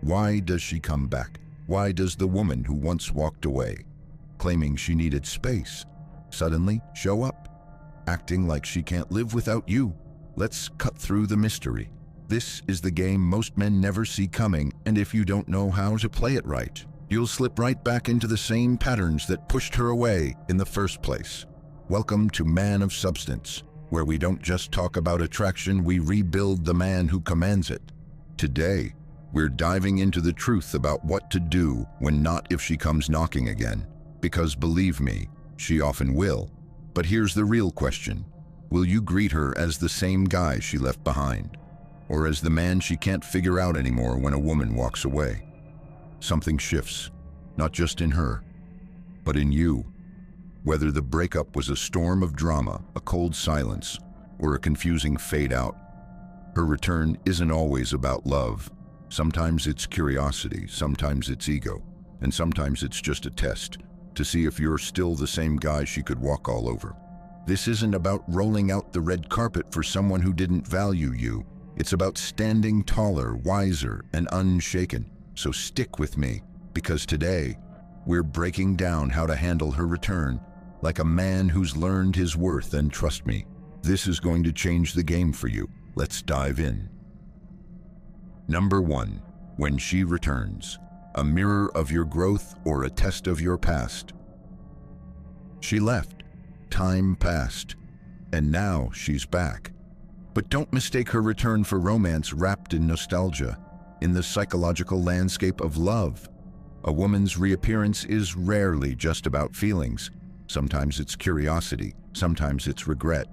Why does she come back? Why does the woman who once walked away, claiming she needed space, suddenly show up, acting like she can't live without you? Let's cut through the mystery. This is the game most men never see coming, and if you don't know how to play it right, you'll slip right back into the same patterns that pushed her away in the first place. Welcome to Man of Substance, where we don't just talk about attraction, we rebuild the man who commands it. Today, we're diving into the truth about what to do when not if she comes knocking again. Because believe me, she often will. But here's the real question. Will you greet her as the same guy she left behind? Or as the man she can't figure out anymore when a woman walks away? Something shifts, not just in her, but in you. Whether the breakup was a storm of drama, a cold silence, or a confusing fade out, her return isn't always about love. Sometimes it's curiosity, sometimes it's ego, and sometimes it's just a test to see if you're still the same guy she could walk all over. This isn't about rolling out the red carpet for someone who didn't value you. It's about standing taller, wiser, and unshaken. So stick with me, because today, we're breaking down how to handle her return like a man who's learned his worth, and trust me, this is going to change the game for you. Let's dive in. Number 1, when she returns, a mirror of your growth or a test of your past. She left, time passed, and now she's back. But don't mistake her return for romance wrapped in nostalgia. In the psychological landscape of love, a woman's reappearance is rarely just about feelings. Sometimes it's curiosity, sometimes it's regret.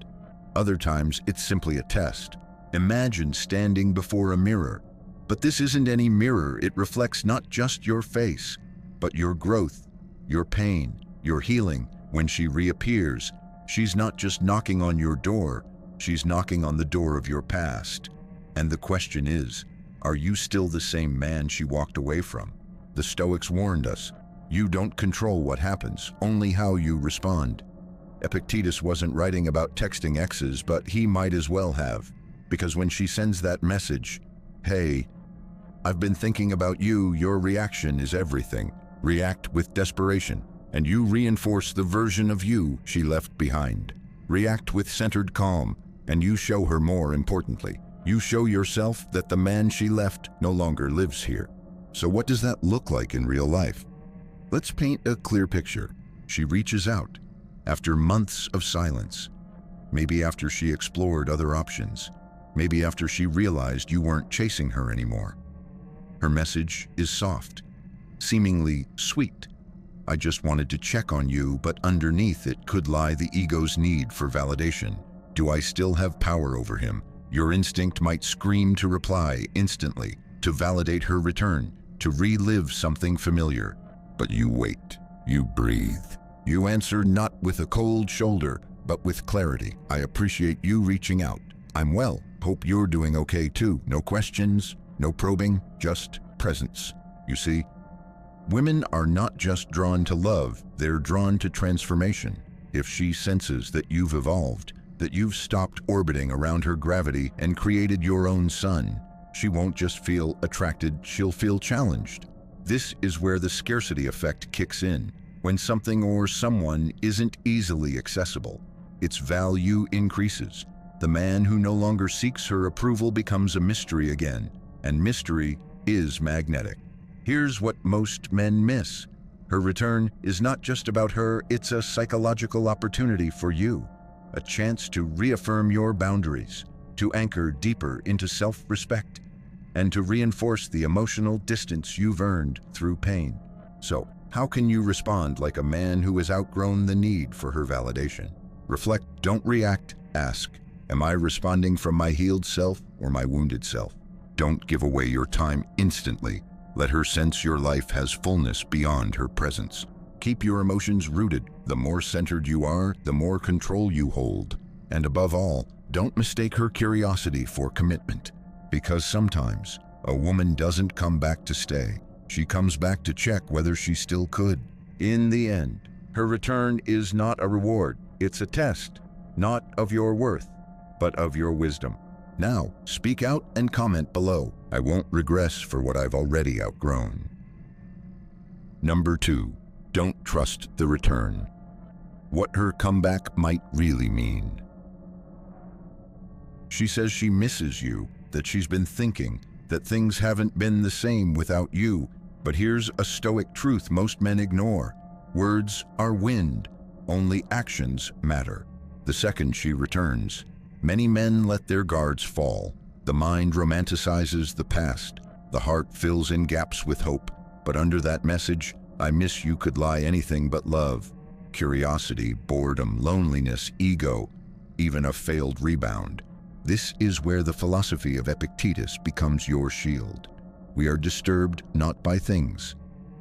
Other times it's simply a test. Imagine standing before a mirror. But this isn't any mirror. It reflects not just your face, but your growth, your pain, your healing. When she reappears, she's not just knocking on your door, she's knocking on the door of your past. And the question is, are you still the same man she walked away from? The Stoics warned us, you don't control what happens, only how you respond. Epictetus wasn't writing about texting exes, but he might as well have, because when she sends that message, "Hey, I've been thinking about you," your reaction is everything. React with desperation, and you reinforce the version of you she left behind. React with centered calm, and you show her, more importantly, you show yourself that the man she left no longer lives here. So what does that look like in real life? Let's paint a clear picture. She reaches out after months of silence. Maybe after she explored other options. Maybe after she realized you weren't chasing her anymore. Her message is soft, seemingly sweet. I just wanted to check on you, but underneath it could lie the ego's need for validation. Do I still have power over him? Your instinct might scream to reply instantly, to validate her return, to relive something familiar. But you wait, you breathe. You answer not with a cold shoulder, but with clarity. I appreciate you reaching out. I'm well. Hope you're doing okay too. No questions, no probing, just presence. You see, women are not just drawn to love, they're drawn to transformation. If she senses that you've evolved, that you've stopped orbiting around her gravity and created your own sun, she won't just feel attracted, she'll feel challenged. This is where the scarcity effect kicks in. When something or someone isn't easily accessible, its value increases. The man who no longer seeks her approval becomes a mystery again, and mystery is magnetic. Here's what most men miss. Her return is not just about her, it's a psychological opportunity for you. A chance to reaffirm your boundaries, to anchor deeper into self-respect, and to reinforce the emotional distance you've earned through pain. So, how can you respond like a man who has outgrown the need for her validation? Reflect, don't react, ask. Am I responding from my healed self or my wounded self? Don't give away your time instantly. Let her sense your life has fullness beyond her presence. Keep your emotions rooted. The more centered you are, the more control you hold. And above all, don't mistake her curiosity for commitment. Because sometimes, a woman doesn't come back to stay. She comes back to check whether she still could. In the end, her return is not a reward. It's a test, not of your worth, but of your wisdom. Now, speak out and comment below. I won't regress for what I've already outgrown. Number 2. Don't trust the return. What her comeback might really mean. She says she misses you, that she's been thinking, that things haven't been the same without you. But here's a stoic truth most men ignore. Words are wind. Only actions matter. The second she returns, many men let their guards fall. The mind romanticizes the past. The heart fills in gaps with hope. But under that message, I miss you, could lie anything but love, curiosity, boredom, loneliness, ego, even a failed rebound. This is where the philosophy of Epictetus becomes your shield. We are disturbed not by things,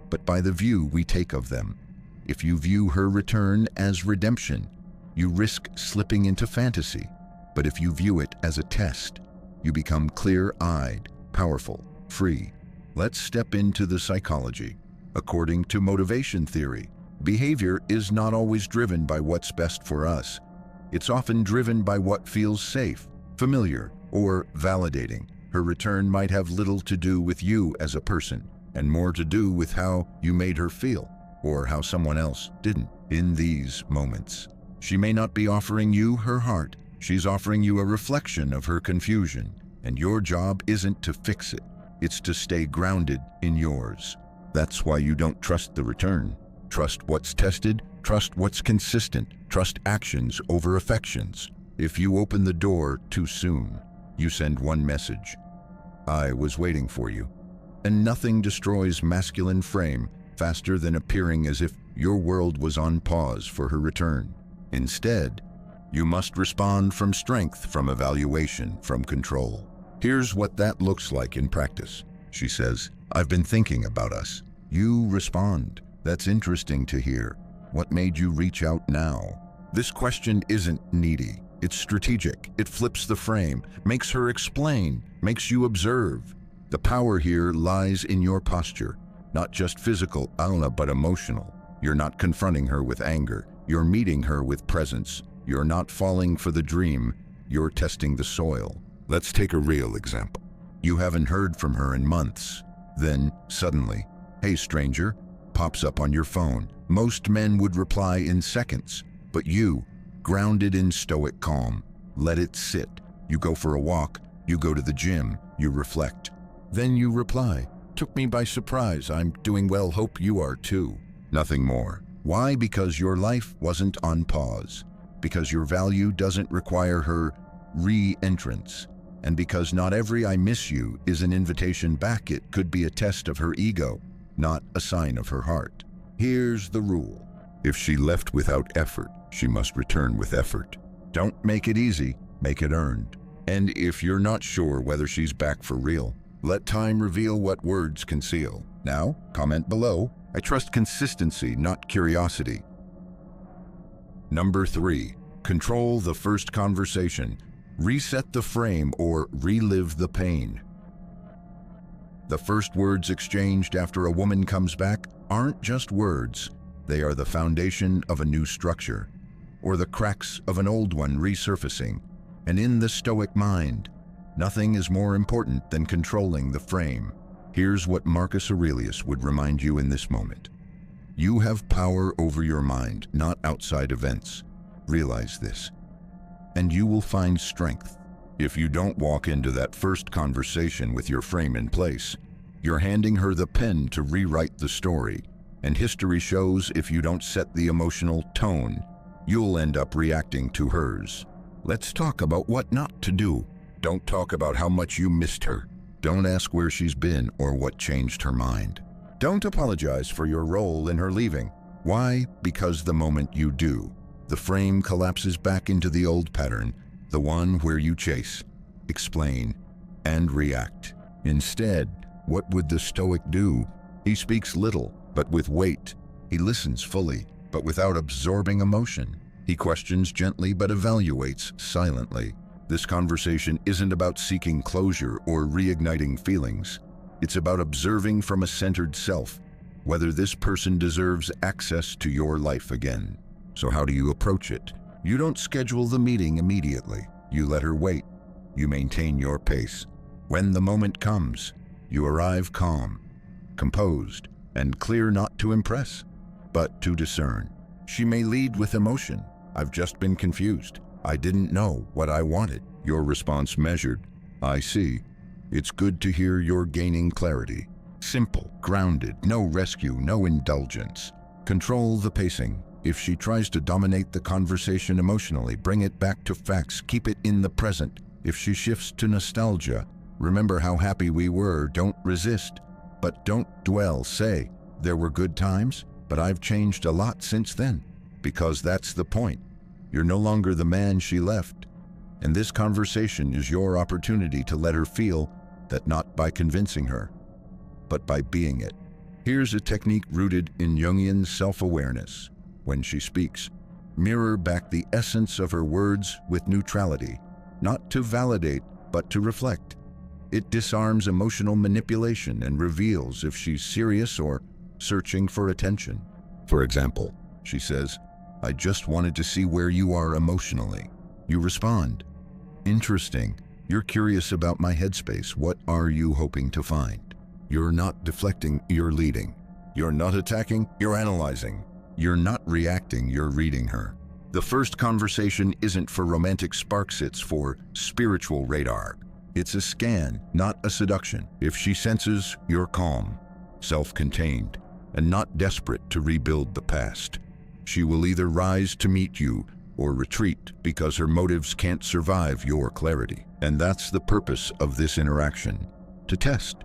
but by the view we take of them. If you view her return as redemption, you risk slipping into fantasy. But if you view it as a test, you become clear-eyed, powerful, free. Let's step into the psychology. According to motivation theory, behavior is not always driven by what's best for us. It's often driven by what feels safe, familiar, or validating. Her return might have little to do with you as a person, and more to do with how you made her feel, or how someone else didn't. In these moments, she may not be offering you her heart. She's offering you a reflection of her confusion, and your job isn't to fix it. It's to stay grounded in yours. That's why you don't trust the return. Trust what's tested, trust what's consistent, trust actions over affections. If you open the door too soon, you send one message: I was waiting for you. And nothing destroys masculine frame faster than appearing as if your world was on pause for her return. Instead, you must respond from strength, from evaluation, from control. Here's what that looks like in practice. She says, I've been thinking about us. You respond, that's interesting to hear. What made you reach out now? This question isn't needy. It's strategic. It flips the frame, makes her explain, makes you observe. The power here lies in your posture, not just physical, but emotional. You're not confronting her with anger. You're meeting her with presence. You're not falling for the dream. You're testing the soil. Let's take a real example. You haven't heard from her in months. Then, suddenly, hey stranger, pops up on your phone. Most men would reply in seconds, but you, grounded in stoic calm, let it sit. You go for a walk, you go to the gym, you reflect. Then you reply, took me by surprise, I'm doing well, hope you are too. Nothing more. Why? Because your life wasn't on pause. Because your value doesn't require her re-entrance. And because not every I miss you is an invitation back. It could be a test of her ego, not a sign of her heart. Here's the rule. If she left without effort, she must return with effort. Don't make it easy, make it earned. And if you're not sure whether she's back for real, let time reveal what words conceal. Now, comment below. I trust consistency, not curiosity. Number 3, control the first conversation. Reset the frame or relive the pain. The first words exchanged after a woman comes back aren't just words. They are the foundation of a new structure, or the cracks of an old one resurfacing. And in the Stoic mind, nothing is more important than controlling the frame. Here's what Marcus Aurelius would remind you in this moment. You have power over your mind, not outside events. Realize this, and you will find strength. If you don't walk into that first conversation with your frame in place, you're handing her the pen to rewrite the story. And history shows if you don't set the emotional tone, you'll end up reacting to hers. Let's talk about what not to do. Don't talk about how much you missed her. Don't ask where she's been or what changed her mind. Don't apologize for your role in her leaving. Why? Because the moment you do, the frame collapses back into the old pattern, the one where you chase, explain, and react. Instead, what would the Stoic do? He speaks little, but with weight. He listens fully, but without absorbing emotion. He questions gently, but evaluates silently. This conversation isn't about seeking closure or reigniting feelings. It's about observing from a centered self whether this person deserves access to your life again. So how do you approach it? You don't schedule the meeting immediately. You let her wait. you maintain your pace. When the moment comes, you arrive calm, composed, and clear, not to impress, but to discern. She may lead with emotion. I've just been confused. I didn't know what I wanted. Your response measured. I see. It's good to hear you're gaining clarity. Simple, grounded, no rescue, no indulgence. Control the pacing. If she tries to dominate the conversation emotionally, bring it back to facts. Keep it in the present. If she shifts to nostalgia, remember how happy we were. Don't resist, but don't dwell. Say, there were good times, but I've changed a lot since then. Because that's the point. You're no longer the man she left. And this conversation is your opportunity to let her feel that, not by convincing her, but by being it. Here's a technique rooted in Jungian self-awareness. When she speaks, mirror back the essence of her words with neutrality, not to validate, but to reflect. It disarms emotional manipulation and reveals if she's serious or searching for attention. For example, she says, I just wanted to see where you are emotionally. You respond, interesting. You're curious about my headspace. What are you hoping to find? You're not deflecting, you're leading. You're not attacking, you're analyzing. You're not reacting, you're reading her. The first conversation isn't for romantic sparks, it's for spiritual radar. It's a scan, not a seduction. If she senses you're calm, self-contained, and not desperate to rebuild the past, she will either rise to meet you or retreat because her motives can't survive your clarity. And that's the purpose of this interaction, to test,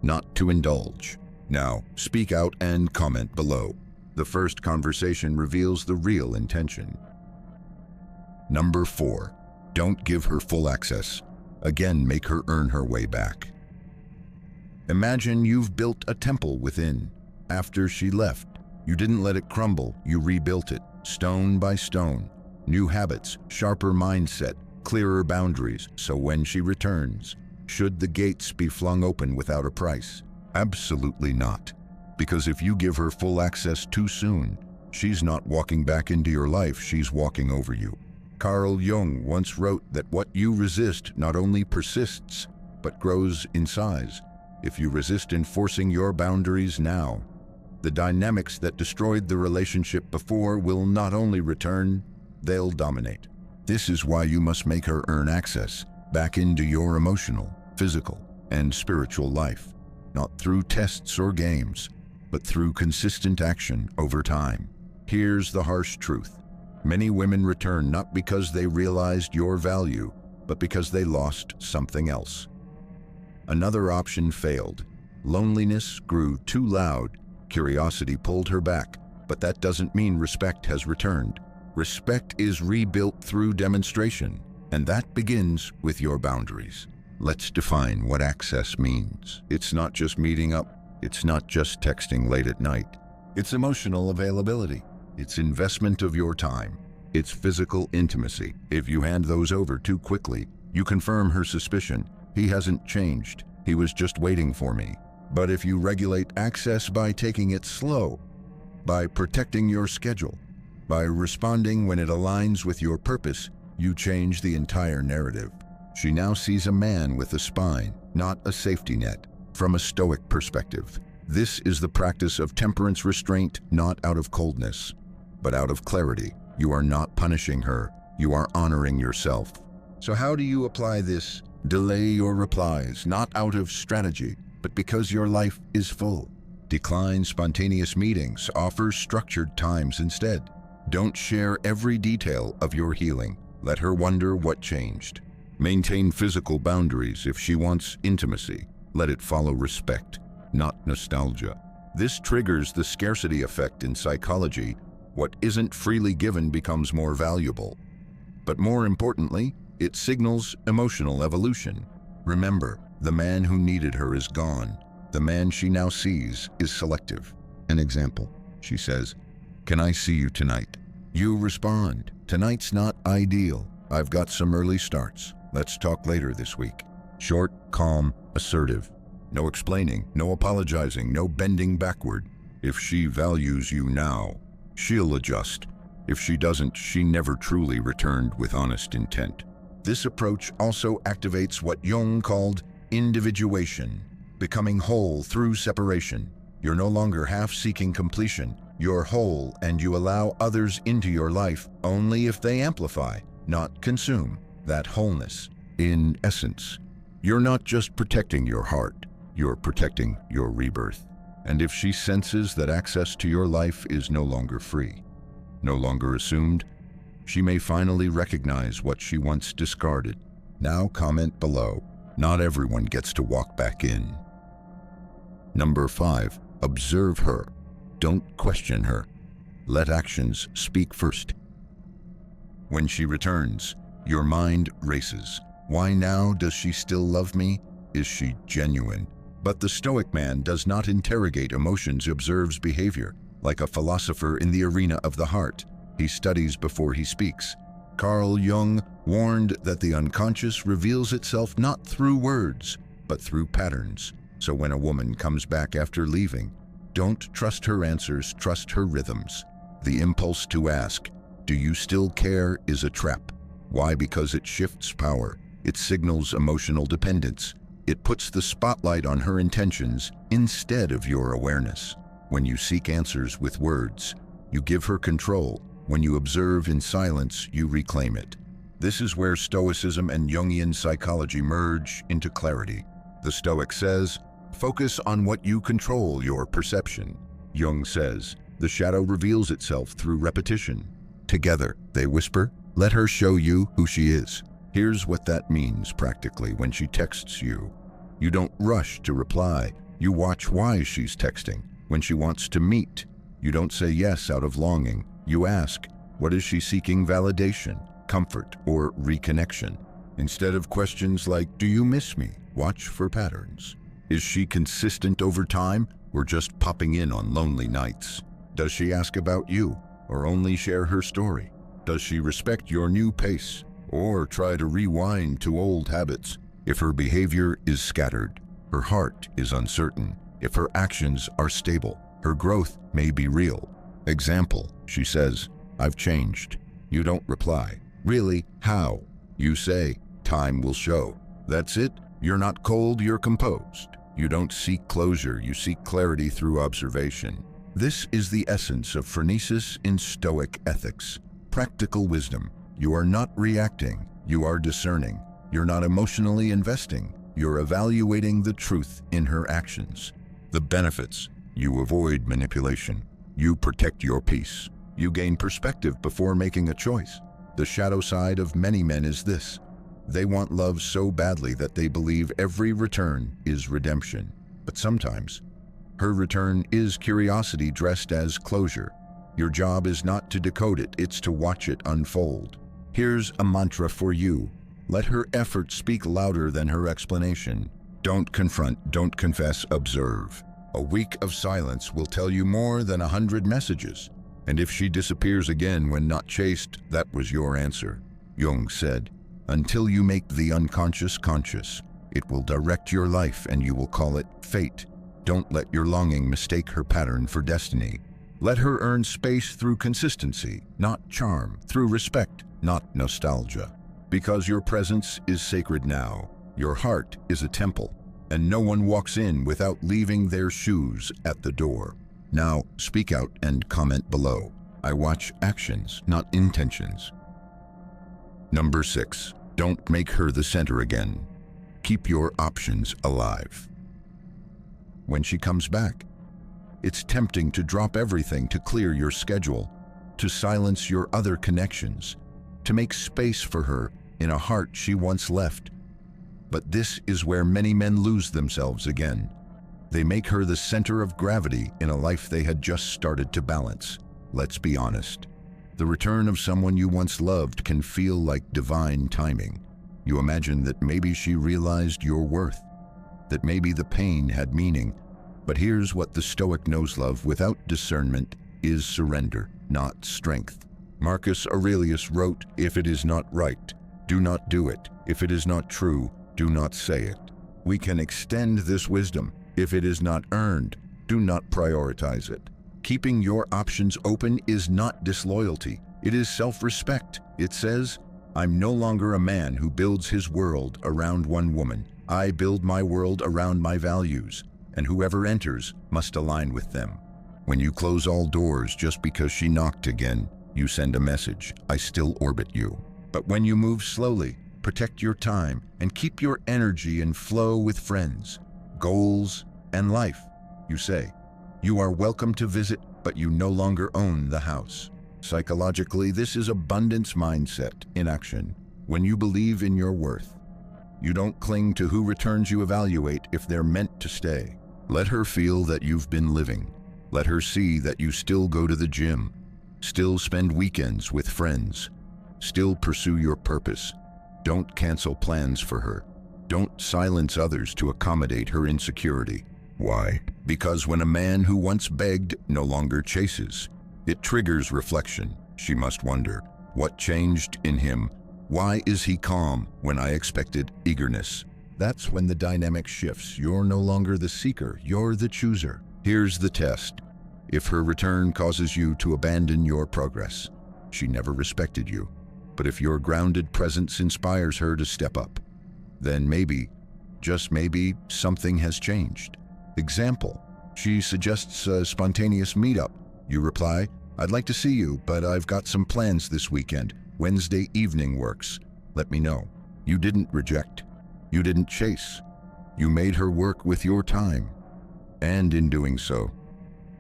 not to indulge. Now, speak out and comment below. The first conversation reveals the real intention. Number 4, don't give her full access. Again, make her earn her way back. Imagine you've built a temple within. After she left, you didn't let it crumble, you rebuilt it, stone by stone. New habits, sharper mindset, clearer boundaries, so when she returns, should the gates be flung open without a price? Absolutely not. Because if you give her full access too soon, she's not walking back into your life, she's walking over you. Carl Jung once wrote that what you resist not only persists, but grows in size. If you resist enforcing your boundaries now, the dynamics that destroyed the relationship before will not only return, they'll dominate. This is why you must make her earn access back into your emotional, physical, and spiritual life, not through tests or games, but through consistent action over time. Here's the harsh truth. Many women return not because they realized your value, but because they lost something else. Another option failed. Loneliness grew too loud. Curiosity pulled her back, but that doesn't mean respect has returned. Respect is rebuilt through demonstration, and that begins with your boundaries. Let's define what access means. It's not just meeting up. It's not just texting late at night. It's emotional availability. It's investment of your time. It's physical intimacy. If you hand those over too quickly, you confirm her suspicion. He hasn't changed. He was just waiting for me. But if you regulate access by taking it slow, by protecting your schedule, by responding when it aligns with your purpose, you change the entire narrative. She now sees a man with a spine, not a safety net. From a Stoic perspective, this is the practice of temperance, restraint, not out of coldness, but out of clarity. You are not punishing her, you are honoring yourself. So how do you apply this? Delay your replies, not out of strategy, but because your life is full. Decline spontaneous meetings, offer structured times instead. Don't share every detail of your healing. Let her wonder what changed. Maintain physical boundaries. If she wants intimacy, let it follow respect, not nostalgia. This triggers the scarcity effect in psychology. What isn't freely given becomes more valuable. But more importantly, it signals emotional evolution. Remember, the man who needed her is gone. The man she now sees is selective. An example, she says, "Can I see you tonight?" You respond, "Tonight's not ideal. I've got some early starts. Let's talk later this week." Short, calm, assertive. No explaining, no apologizing, no bending backward. If she values you now, she'll adjust. If she doesn't, she never truly returned with honest intent. This approach also activates what Jung called individuation, becoming whole through separation. You're no longer half seeking completion. You're whole, and you allow others into your life only if they amplify, not consume, that wholeness. In essence, you're not just protecting your heart, you're protecting your rebirth. And if she senses that access to your life is no longer free, no longer assumed, she may finally recognize what she once discarded. Now comment below. Not everyone gets to walk back in. Number 5. Observe her. Don't question her. Let actions speak first. When she returns, your mind races. Why now does she still love me? Is she genuine? But the Stoic man does not interrogate emotions, observes behavior. Like a philosopher in the arena of the heart, he studies before he speaks. Carl Jung warned that the unconscious reveals itself not through words, but through patterns. So when a woman comes back after leaving, don't trust her answers, trust her rhythms. The impulse to ask, "Do you still care?" is a trap. Why? Because it shifts power. It signals emotional dependence. It puts the spotlight on her intentions instead of your awareness. When you seek answers with words, you give her control. When you observe in silence, you reclaim it. This is where Stoicism and Jungian psychology merge into clarity. The Stoic says, focus on what you control, your perception. Jung says, the shadow reveals itself through repetition. Together, they whisper, let her show you who she is. Here's what that means practically when she texts you. You don't rush to reply. You watch why she's texting. When she wants to meet, you don't say yes out of longing. You ask, what is she seeking? Validation, comfort, or reconnection? Instead of questions like, do you miss me? Watch for patterns. Is she consistent over time, or just popping in on lonely nights? Does she ask about you, or only share her story? Does she respect your new pace, or try to rewind to old habits? If her behavior is scattered, her heart is uncertain. If her actions are stable, her growth may be real. Example, she says, I've changed. You don't reply. Really? How? You say, time will show. That's it? You're not cold, you're composed. You don't seek closure, you seek clarity through observation. This is the essence of phronesis in Stoic ethics. Practical wisdom. You are not reacting, you are discerning. You're not emotionally investing, you're evaluating the truth in her actions. The benefits. You avoid manipulation. You protect your peace. You gain perspective before making a choice. The shadow side of many men is this. They want love so badly that they believe every return is redemption. But sometimes, her return is curiosity dressed as closure. Your job is not to decode it, it's to watch it unfold. Here's a mantra for you. Let her effort speak louder than her explanation. Don't confront, don't confess, observe. A week of silence will tell you more than 100 messages. And if she disappears again when not chased, that was your answer. Jung said, until you make the unconscious conscious, it will direct your life and you will call it fate. Don't let your longing mistake her pattern for destiny. Let her earn space through consistency, not charm, through respect, not nostalgia. Because your presence is sacred now. Your heart is a temple, and no one walks in without leaving their shoes at the door. Now, speak out and comment below. I watch actions, not intentions. Number 6. Don't make her the center again. Keep your options alive. When she comes back, it's tempting to drop everything to clear your schedule, to silence your other connections, to make space for her in a heart she once left. But this is where many men lose themselves again. They make her the center of gravity in a life they had just started to balance. Let's be honest. The return of someone you once loved can feel like divine timing. You imagine that maybe she realized your worth, that maybe the pain had meaning. But here's what the Stoic knows: love without discernment is surrender, not strength. Marcus Aurelius wrote, if it is not right, do not do it. If it is not true, do not say it. We can extend this wisdom. If it is not earned, do not prioritize it. Keeping your options open is not disloyalty. It is self-respect. It says, I'm no longer a man who builds his world around one woman. I build my world around my values, and whoever enters must align with them. When you close all doors just because she knocked again, you send a message: I still orbit you. But when you move slowly, protect your time, and keep your energy in flow with friends, goals, and life, you say, you are welcome to visit, but you no longer own the house. Psychologically, this is abundance mindset in action. When you believe in your worth, you don't cling to who returns. You evaluate if they're meant to stay. Let her feel that you've been living. Let her see that you still go to the gym, still spend weekends with friends, still pursue your purpose. Don't cancel plans for her. Don't silence others to accommodate her insecurity. Why? Because when a man who once begged no longer chases, it triggers reflection. She must wonder, what changed in him? Why is he calm when I expected eagerness? That's when the dynamic shifts. You're no longer the seeker, you're the chooser. Here's the test. If her return causes you to abandon your progress, she never respected you. But if your grounded presence inspires her to step up, then maybe, just maybe, something has changed. Example, she suggests a spontaneous meetup. You reply, I'd like to see you, but I've got some plans this weekend. Wednesday evening works. Let me know. You didn't reject. You didn't chase. You made her work with your time. And in doing so,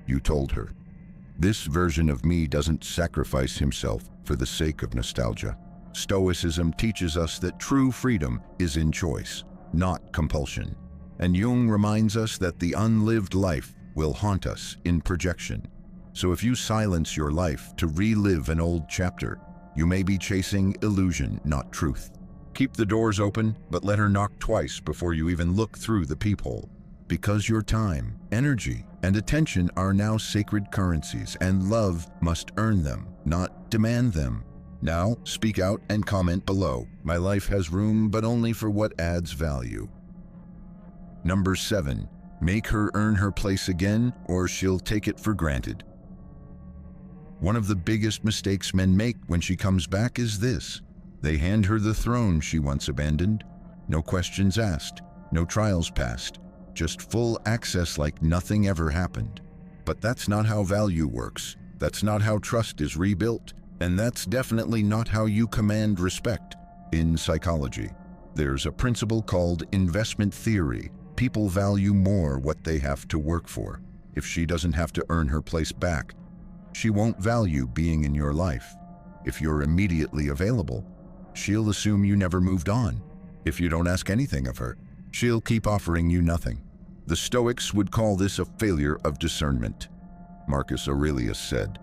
you told her, this version of me doesn't sacrifice himself for the sake of nostalgia. Stoicism teaches us that true freedom is in choice, not compulsion. And Jung reminds us that the unlived life will haunt us in projection. So if you silence your life to relive an old chapter, you may be chasing illusion, not truth. Keep the doors open, but let her knock twice before you even look through the peephole. Because your time, energy, and attention are now sacred currencies, and love must earn them, not demand them. Now, speak out and comment below. My life has room, but only for what adds value. Number 7. Make her earn her place again, or she'll take it for granted. One of the biggest mistakes men make when she comes back is this. They hand her the throne she once abandoned. No questions asked, no trials passed, just full access like nothing ever happened. But that's not how value works. That's not how trust is rebuilt. And that's definitely not how you command respect. In psychology, there's a principle called investment theory. People value more what they have to work for. If she doesn't have to earn her place back, she won't value being in your life. If you're immediately available, she'll assume you never moved on. If you don't ask anything of her, she'll keep offering you nothing. The Stoics would call this a failure of discernment. Marcus Aurelius said,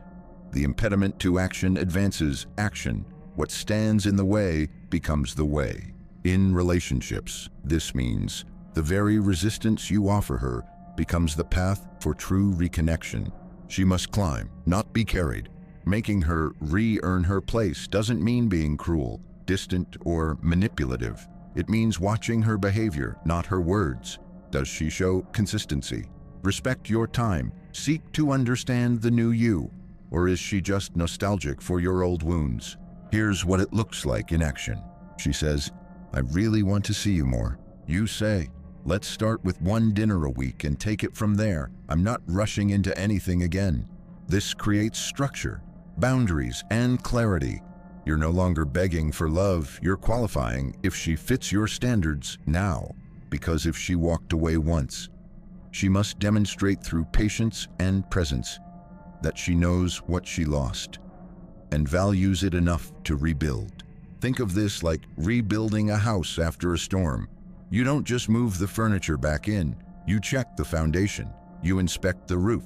"The impediment to action advances action. What stands in the way becomes the way." In relationships, this means the very resistance you offer her becomes the path for true reconnection. She must climb, not be carried. Making her re-earn her place doesn't mean being cruel, distant, or manipulative. It means watching her behavior, not her words. Does she show consistency? Respect your time. Seek to understand the new you. Or is she just nostalgic for your old wounds? Here's what it looks like in action. She says, "I really want to see you more." You say, "Let's start with one dinner a week and take it from there. I'm not rushing into anything again." This creates structure, boundaries, and clarity. You're no longer begging for love, you're qualifying if she fits your standards now. Because if she walked away once, she must demonstrate through patience and presence that she knows what she lost and values it enough to rebuild. Think of this like rebuilding a house after a storm. You don't just move the furniture back in, you check the foundation, you inspect the roof,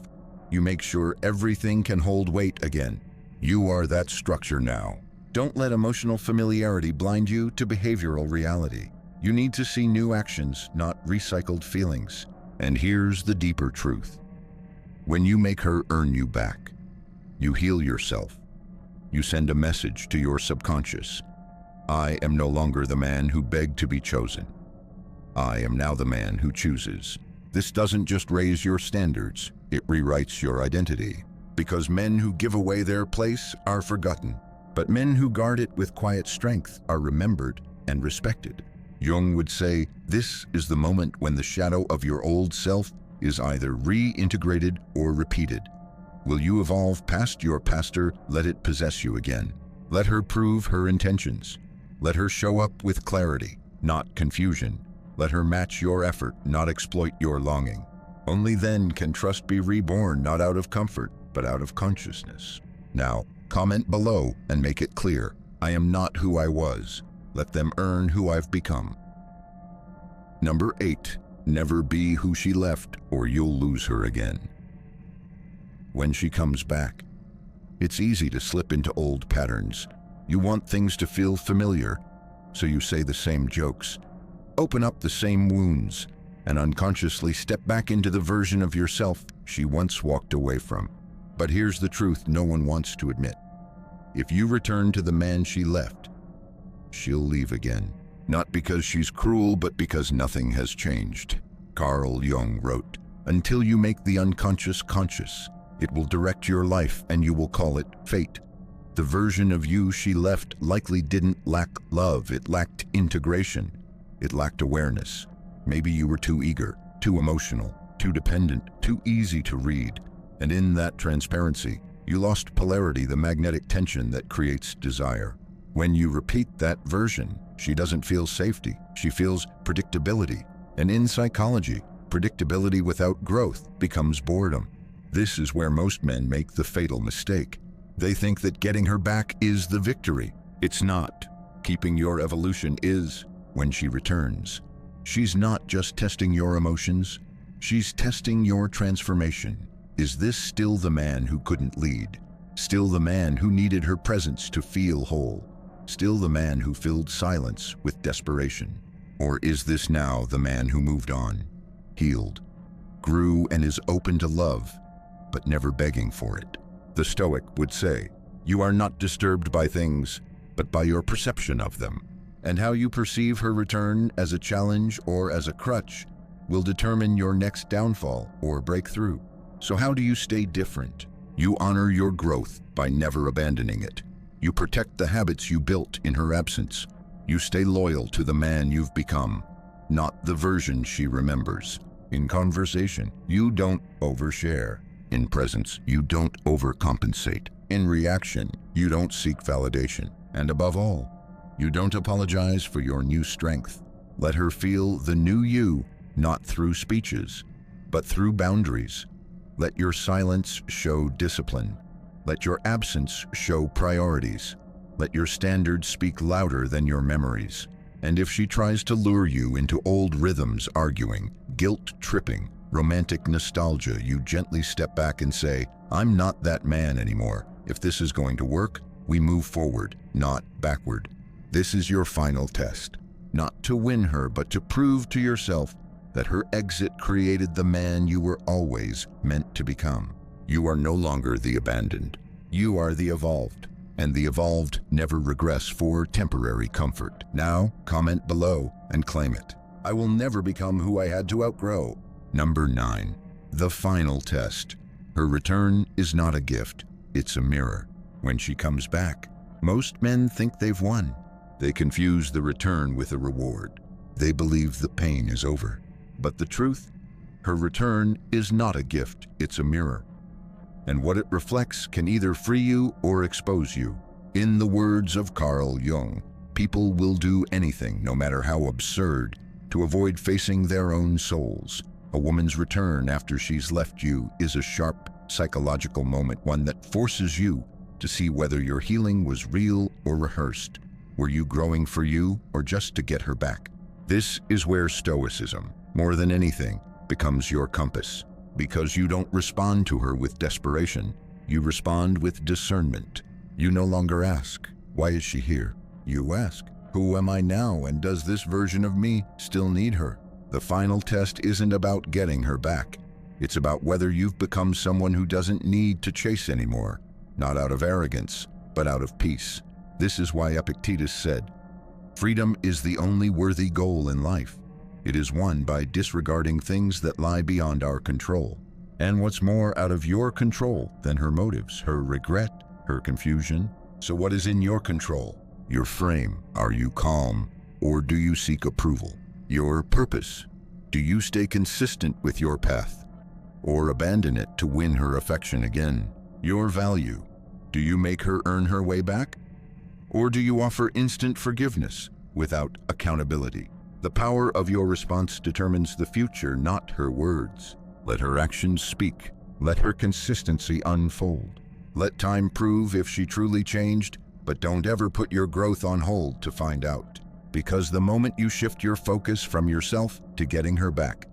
you make sure everything can hold weight again. You are that structure now. Don't let emotional familiarity blind you to behavioral reality. You need to see new actions, not recycled feelings. And here's the deeper truth. When you make her earn you back, you heal yourself. You send a message to your subconscious. I am no longer the man who begged to be chosen. I am now the man who chooses. This doesn't just raise your standards, it rewrites your identity. Because men who give away their place are forgotten. But men who guard it with quiet strength are remembered and respected. Jung would say, this is the moment when the shadow of your old self is either reintegrated or repeated. Will you evolve past your pastor? Let it possess you again. Let her prove her intentions. Let her show up with clarity, not confusion. Let her match your effort, not exploit your longing. Only then can trust be reborn, not out of comfort, but out of consciousness. Now, comment below and make it clear. I am not who I was. Let them earn who I've become. Number 8. Never be who she left, or you'll lose her again. When she comes back, it's easy to slip into old patterns. You want things to feel familiar, so you say the same jokes, open up the same wounds, and unconsciously step back into the version of yourself she once walked away from. But here's the truth no one wants to admit. If you return to the man she left, she'll leave again. Not because she's cruel, but because nothing has changed. Carl Jung wrote, "Until you make the unconscious conscious, it will direct your life and you will call it fate." The version of you she left likely didn't lack love, it lacked integration. It lacked awareness. Maybe you were too eager, too emotional, too dependent, too easy to read. And in that transparency, you lost polarity, the magnetic tension that creates desire. When you repeat that version, she doesn't feel safety, she feels predictability. And in psychology, predictability without growth becomes boredom. This is where most men make the fatal mistake. They think that getting her back is the victory. It's not. Keeping your evolution is. When she returns, she's not just testing your emotions, she's testing your transformation. Is this still the man who couldn't lead? Still the man who needed her presence to feel whole? Still the man who filled silence with desperation? Or is this now the man who moved on, healed, grew, and is open to love, but never begging for it? The Stoic would say, you are not disturbed by things, but by your perception of them. And how you perceive her return, as a challenge or as a crutch, will determine your next downfall or breakthrough. So how do you stay different? You honor your growth by never abandoning it. You protect the habits you built in her absence. You stay loyal to the man you've become, not the version she remembers. In conversation, you don't overshare. In presence, you don't overcompensate. In reaction, you don't seek validation. And above all, you don't apologize for your new strength. Let her feel the new you, not through speeches, but through boundaries. Let your silence show discipline. Let your absence show priorities. Let your standards speak louder than your memories. And if she tries to lure you into old rhythms, arguing, guilt-tripping, romantic nostalgia, you gently step back and say, I'm not that man anymore. If this is going to work, we move forward, not backward. This is your final test. Not to win her, but to prove to yourself that her exit created the man you were always meant to become. You are no longer the abandoned. You are the evolved. And the evolved never regress for temporary comfort. Now, comment below and claim it. I will never become who I had to outgrow. Number 9. The final test. Her return is not a gift, it's a mirror. When she comes back, most men think they've won. They confuse the return with a reward. They believe the pain is over. But the truth? Her return is not a gift, it's a mirror. And what it reflects can either free you or expose you. In the words of Carl Jung, people will do anything, no matter how absurd, to avoid facing their own souls. A woman's return after she's left you is a sharp psychological moment, one that forces you to see whether your healing was real or rehearsed. Were you growing for you or just to get her back? This is where Stoicism, more than anything, becomes your compass. Because you don't respond to her with desperation, you respond with discernment. You no longer ask, why is she here? You ask, who am I now, and does this version of me still need her? The final test isn't about getting her back. It's about whether you've become someone who doesn't need to chase anymore, not out of arrogance, but out of peace. This is why Epictetus said, freedom is the only worthy goal in life. It is won by disregarding things that lie beyond our control. And what's more out of your control than her motives, her regret, her confusion, So what is in your control? Your frame. Are you calm, or do you seek approval? Your purpose. Do you stay consistent with your path, or abandon it to win her affection again? Your value. Do you make her earn her way back, or do you offer instant forgiveness without accountability? The power of your response determines the future, not her words. Let her actions speak. Let her consistency unfold. Let time prove if she truly changed, but don't ever put your growth on hold to find out. Because the moment you shift your focus from yourself to getting her back,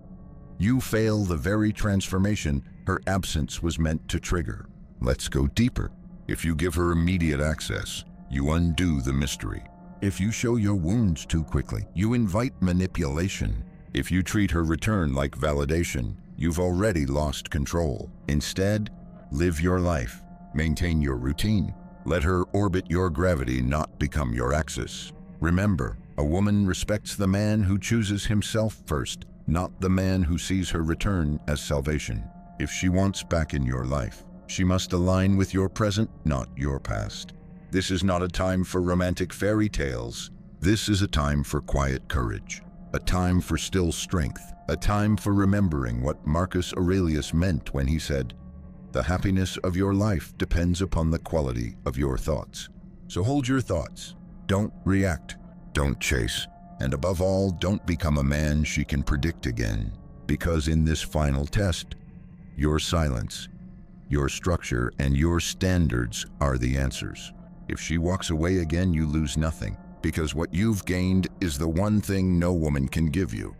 you fail the very transformation her absence was meant to trigger. Let's go deeper. If you give her immediate access, you undo the mystery. If you show your wounds too quickly, you invite manipulation. If you treat her return like validation, you've already lost control. Instead, live your life. Maintain your routine. Let her orbit your gravity, not become your axis. Remember, a woman respects the man who chooses himself first, not the man who sees her return as salvation. If she wants back in your life, she must align with your present, not your past. This is not a time for romantic fairy tales. This is a time for quiet courage, a time for still strength, a time for remembering what Marcus Aurelius meant when he said, "The happiness of your life depends upon the quality of your thoughts." So hold your thoughts. Don't react. Don't chase. And above all, don't become a man she can predict again. Because in this final test, your silence, your structure, and your standards are the answers. If she walks away again, you lose nothing, because what you've gained is the one thing no woman can give you: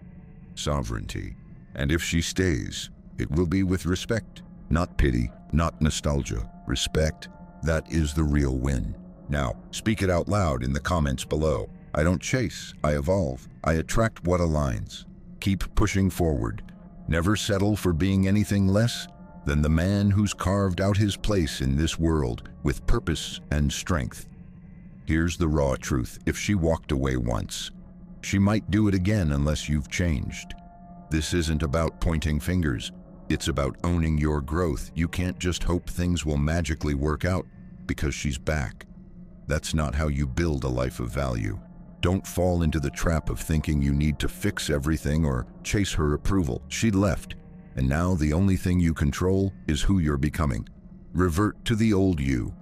sovereignty. And if she stays, it will be with respect, not pity, not nostalgia. Respect, that is the real win. Now, speak it out loud in the comments below. I don't chase, I evolve. I attract what aligns. Keep pushing forward. Never settle for being anything less than the man who's carved out his place in this world with purpose and strength. Here's the raw truth. If she walked away once, she might do it again unless you've changed. This isn't about pointing fingers. It's about owning your growth. You can't just hope things will magically work out because she's back. That's not how you build a life of value. Don't fall into the trap of thinking you need to fix everything or chase her approval. She left, and now the only thing you control is who you're becoming. Revert to the old you.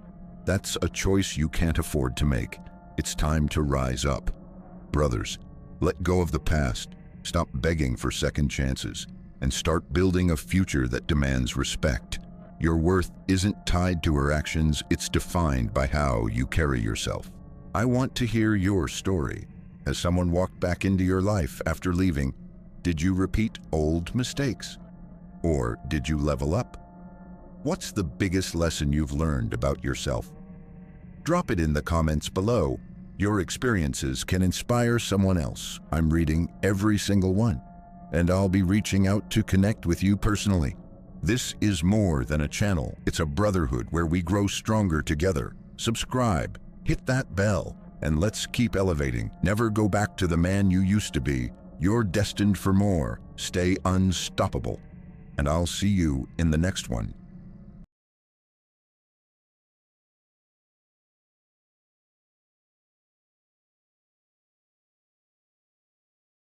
That's a choice you can't afford to make. It's time to rise up. Brothers, let go of the past. Stop begging for second chances and start building a future that demands respect. Your worth isn't tied to her actions, it's defined by how you carry yourself. I want to hear your story. Has someone walked back into your life after leaving? Did you repeat old mistakes? Or did you level up? What's the biggest lesson you've learned about yourself? Drop it in the comments below. Your experiences can inspire someone else. I'm reading every single one, and I'll be reaching out to connect with you personally. This is more than a channel. It's a brotherhood where we grow stronger together. Subscribe, hit that bell, and let's keep elevating. Never go back to the man you used to be. You're destined for more. Stay unstoppable. And I'll see you in the next one.